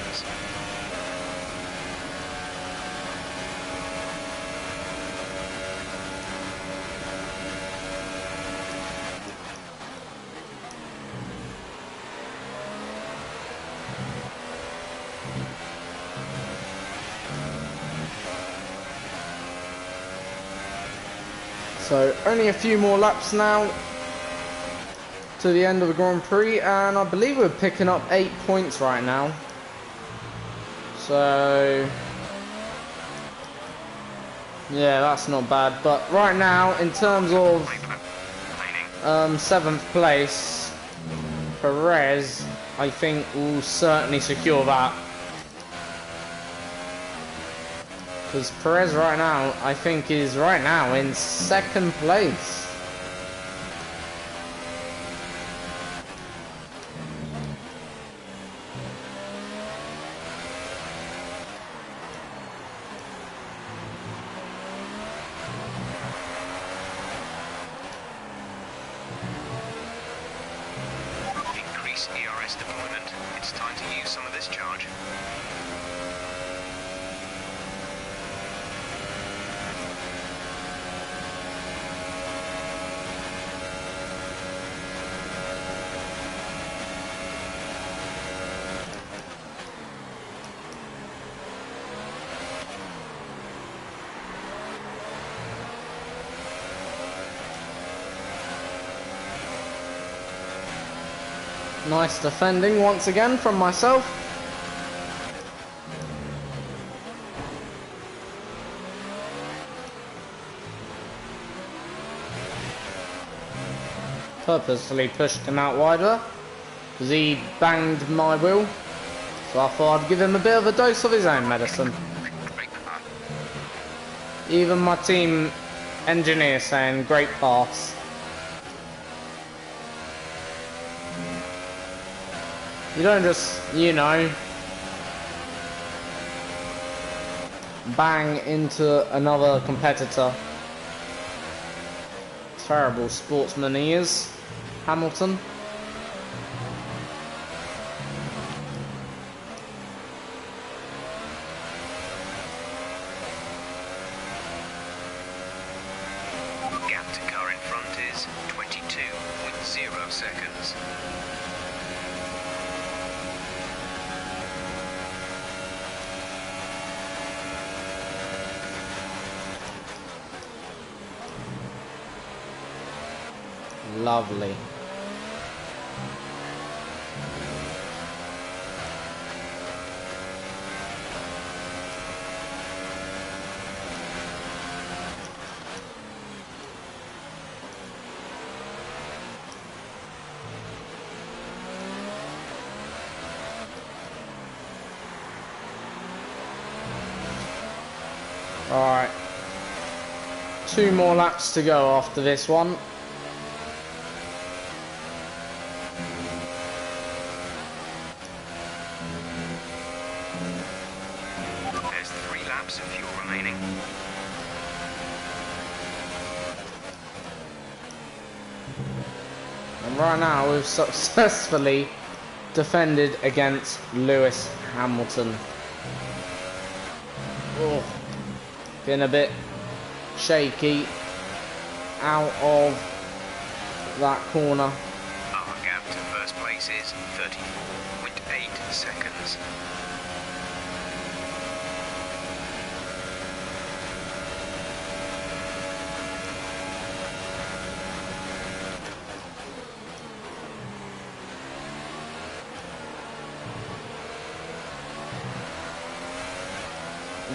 So only a few more laps now to the end of the Grand Prix, and I believe we're picking up 8 points right now. So yeah, that's not bad. But right now, in terms of 7th place, Perez, I think, will certainly secure that. Because Perez right now, I think, is right now in 2nd place. Increase ERS deployment. It's time to use some of this charge. Nice defending once again from myself. Purposely pushed him out wider because he banged my wheel. So I thought I'd give him a bit of a dose of his own medicine. Even my team engineer saying great pass. You don't just, you know, bang into another competitor. Terrible sportsman he is, Hamilton. Gap to car in front is 22.0 seconds. Lovely. Alright. 2 more laps to go after this one. laps of fuel remaining. And right now we've successfully defended against Lewis Hamilton. Oh, been a bit shaky out of that corner. Our gap to first place is 34.8 seconds.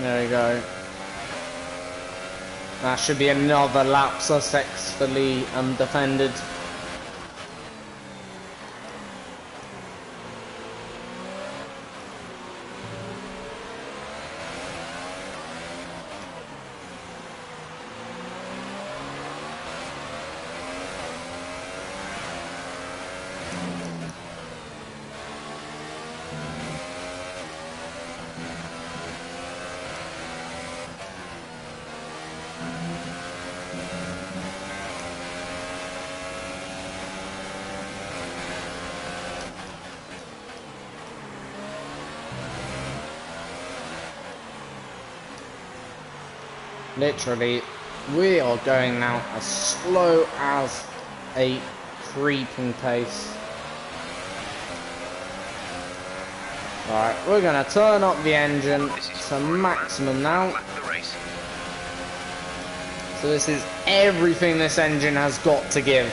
There we go. That should be another lap successfully defended. Literally, we are going now as slow as a creeping pace. Alright, we're going to turn up the engine to maximum now. So this is everything this engine has got to give.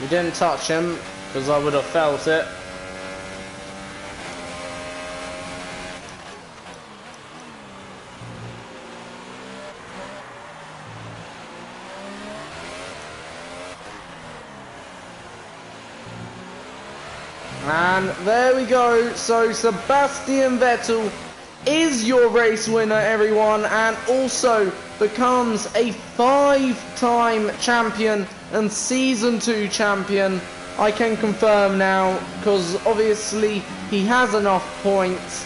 We didn't touch him, because I would have felt it. And there we go. So Sebastian Vettel is your race winner, everyone, and also becomes a 5-time champion and Season 2 champion. I can confirm now, because obviously he has enough points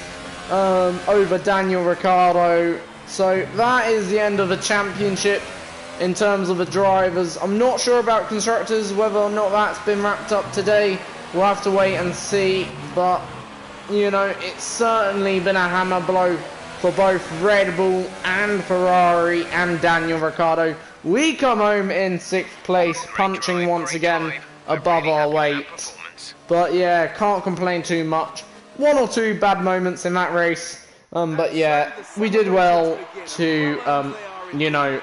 over Daniel Ricciardo. So that is the end of the championship in terms of the drivers. I'm not sure about constructors, whether or not that's been wrapped up today. We'll have to wait and see, but you know, it's certainly been a hammer blow for both Red Bull and Ferrari and Daniel Ricciardo. We come home in 6th place, punching once again above our weight. But yeah, can't complain too much. 1 or 2 bad moments in that race, but yeah, we did well to, you know,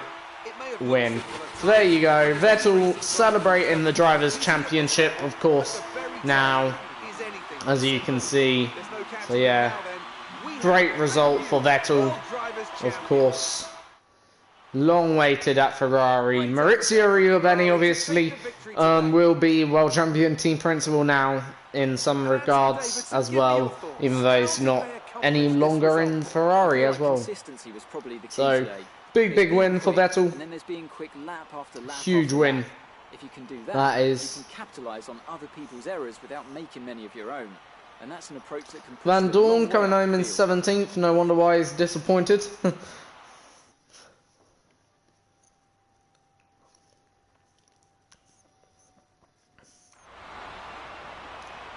win. So there you go, Vettel celebrating the Drivers' Championship, of course, now, as you can see. So yeah, great result for Vettel, of course. Long waited at Ferrari. Maurizio Arrivabene obviously will be world champion team principal now in some regards as well, even though he's not any longer in Ferrari as well. So big win for Vettel. Huge win. If you can do that is. You can capitalise on other people's errors without making many of your own. And that's an approach that can push Van Dorn coming home in 17th, no wonder why he's disappointed.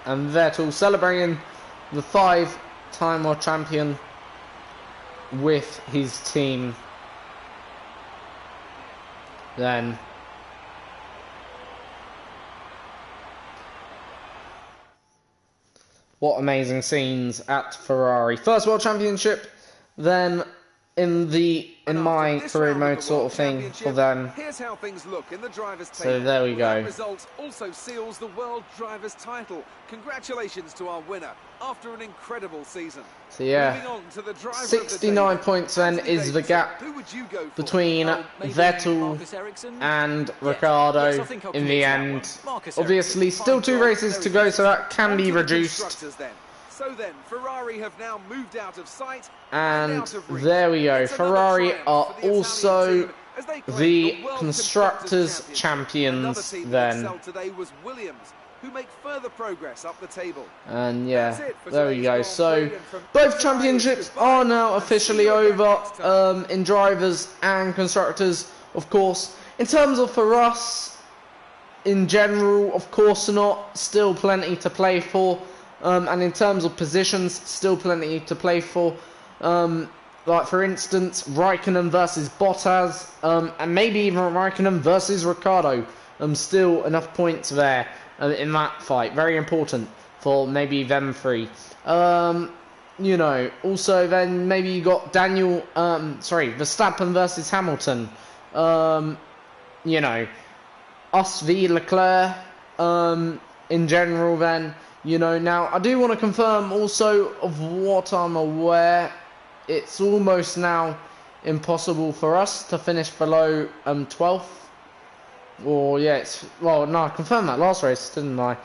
And Vettel celebrating the 5-time world champion with his team. Then what amazing scenes at Ferrari. First world championship, then in my career mode sort of thing for them. Here's how things look in the drivers' table. So there we go. That result also seals the world drivers' title. Congratulations to our winner after an incredible season. So yeah, Moving on to the driver 69 points then is the gap between Vettel and Ricciardo in the end. Obviously, still 2 races to go, so that can be reduced. So then, Ferrari have now moved out of sight And out of reach. there we go. It's another Ferrari triumph are for the Italian also team as they claim the World Constructors' Championship. champions Another team that then. excelled today was Williams, who make further progress up the table. And That's yeah, it for there we today's go. Grand So Prix, and from both tonight, championships goodbye, are now and see officially you again over next time. in drivers and constructors, of course. In terms of for us, in general, of course not. Still plenty to play for. And in terms of positions, still plenty to play for. Like for instance, Raikkonen versus Bottas, and maybe even Raikkonen versus Ricciardo. Still enough points there in that fight. Very important for maybe them three. You know, also then maybe you got Verstappen versus Hamilton. You know, us v Leclerc. In general, then. You know, now I do want to confirm also of what I'm aware. It's almost now impossible for us to finish below 12th. Or yeah, no, I confirmed that last race, didn't I?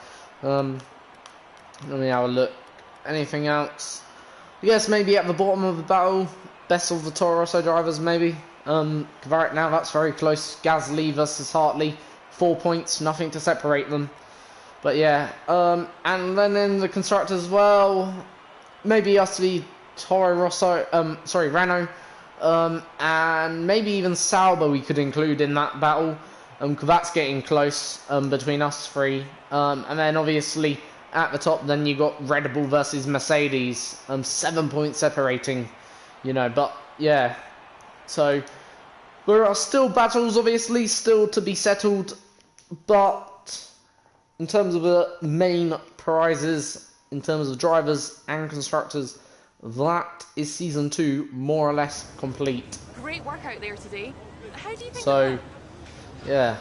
Let me have a look. Anything else? I guess maybe at the bottom of the battle, best of the Toro Rosso drivers, maybe. Right now, that's very close. Gasly versus Hartley, 4 points, nothing to separate them. But yeah, and then in the constructors as well, maybe us v Toro Rosso, Renault, and maybe even Sauber we could include in that battle, because that's getting close between us three. And then obviously at the top, then you got Red Bull versus Mercedes, 7 points separating, you know. But yeah, so there are still battles, obviously, still to be settled, but in terms of the main prizes, in terms of drivers and constructors, that is Season 2 more or less complete. Great work out there today. How do you think So, of yeah,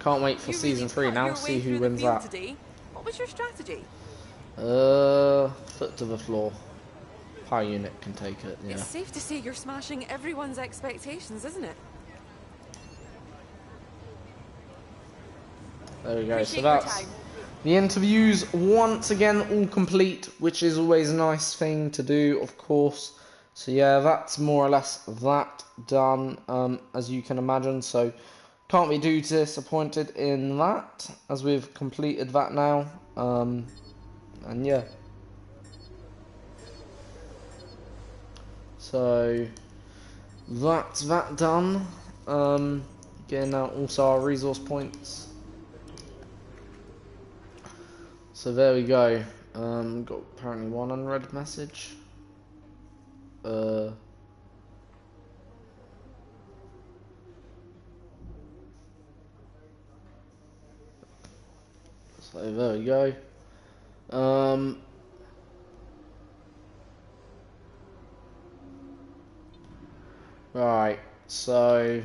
can't wait for that? You Season really 3 cut now, your see way who through wins the field that. today. What was your strategy? Foot to the floor. Power unit can take it, yeah. It's safe to say you're smashing everyone's expectations, isn't it? There we go, Appreciate so your that's time. the interviews once again all complete, which is always a nice thing to do, of course. So yeah, that's more or less that done, as you can imagine. So can't be too disappointed in that, as we've completed that now. And yeah. So that's that done. Getting out also our resource points. So there we go. Got apparently one unread message. So there we go. Right, so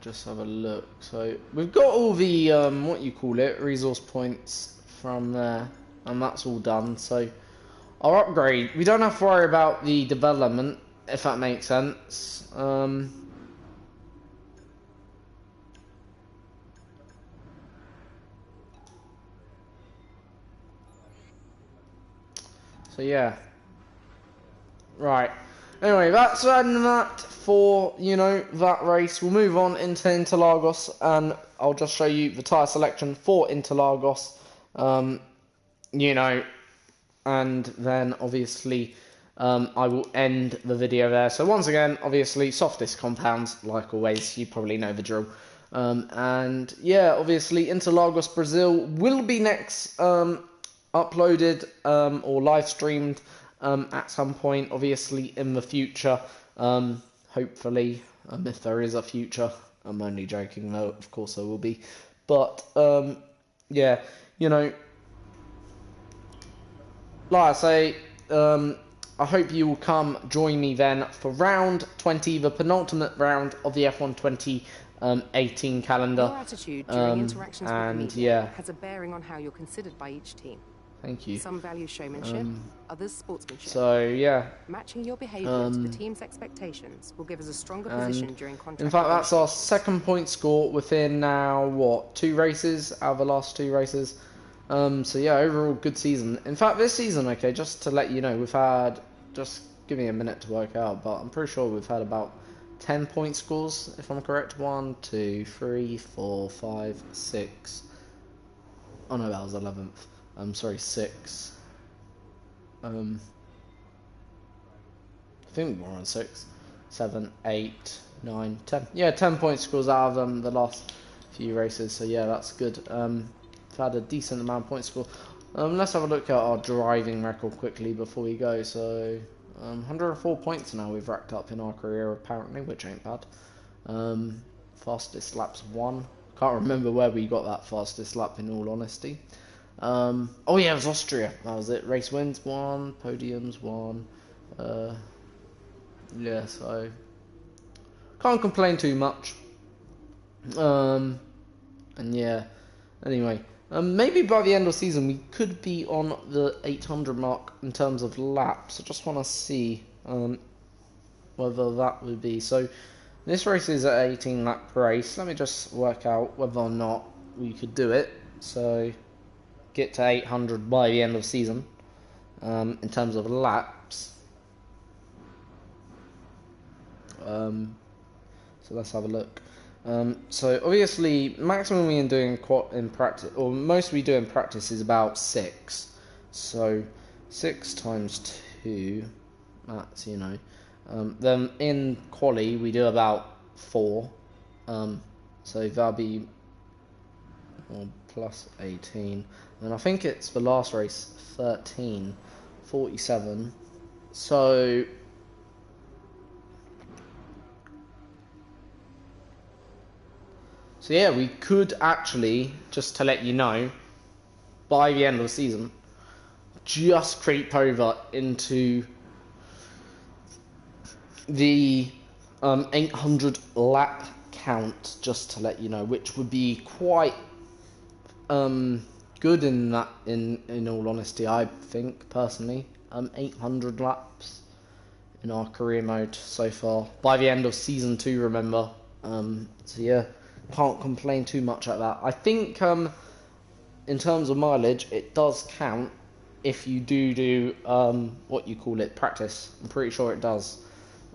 just have a look. So we've got all the what you call it, resource points from there, and that's all done. So our upgrade, we don't have to worry about the development, if that makes sense. So yeah. Right. Anyway, that's that for, you know, that race. We'll move on into Interlagos, and I'll just show you the tyre selection for Interlagos. You know, and then obviously I will end the video there. So once again, obviously, softest compounds, like always, you probably know the drill. And yeah, obviously, Interlagos, Brazil will be next uploaded or live streamed at some point, obviously, in the future. Hopefully, if there is a future. I'm only joking, though, of course there will be. But, yeah, you know, like I say, I hope you will come join me then for round 20, the penultimate round of the F1 2018 calendar. Your attitude during interactions with the media yeah, has a bearing on how you're considered by each team. thank you. Some value showmanship, others sportsmanship. So yeah, Matching your behaviour to the team's expectations will give us a stronger position during contract. in fact, that's our negotiations. second point score within now, what, 2 races out of the last 2 races. So yeah, overall good season. In fact, this season, okay, just to let you know, we've had, just give me a minute to work out, but I'm pretty sure we've had about 10 point scores, if I'm correct. 1, 2, 3, 4, 5, 6. Oh no, that was 11th. I'm sorry, 6. I think we're on 6, 7, 8, 9, 10. Yeah, 10 point scores out of the last few races. So yeah, that's good. We've had a decent amount of point score. Let's have a look at our driving record quickly before we go. So 104 points now we've racked up in our career apparently, which ain't bad. Fastest laps 1. Can't remember where we got that fastest lap in all honesty. Oh yeah, it was Austria. That was it. Race wins 1, podiums 1. Yeah, so can't complain too much. And yeah, anyway, maybe by the end of the season we could be on the 800 mark in terms of laps. I just want to see whether that would be. So this race is an 18 lap race. Let me just work out whether or not we could do it. So get to 800 by the end of the season in terms of laps. So let's have a look. So obviously, maximum we can do in practice, or most we do in practice, is about 6. So 6 times 2, that's, you know. Then in quali we do about 4. So that'll be plus 18. And I think it's the last race 13, 47. So yeah, we could actually, just to let you know, by the end of the season, just creep over into the 800 lap count, just to let you know, which would be quite good in that, in all honesty, I think, personally. 800 laps in our career mode so far, by the end of season 2, remember. So yeah, can't complain too much at that. I think in terms of mileage, it does count if you do what you call it, practice. I'm pretty sure it does.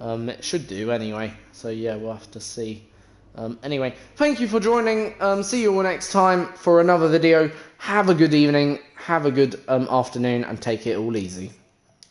It should do anyway. So yeah, we'll have to see. Anyway, thank you for joining. See you all next time for another video. Have a good evening, have a good afternoon, and take it all easy.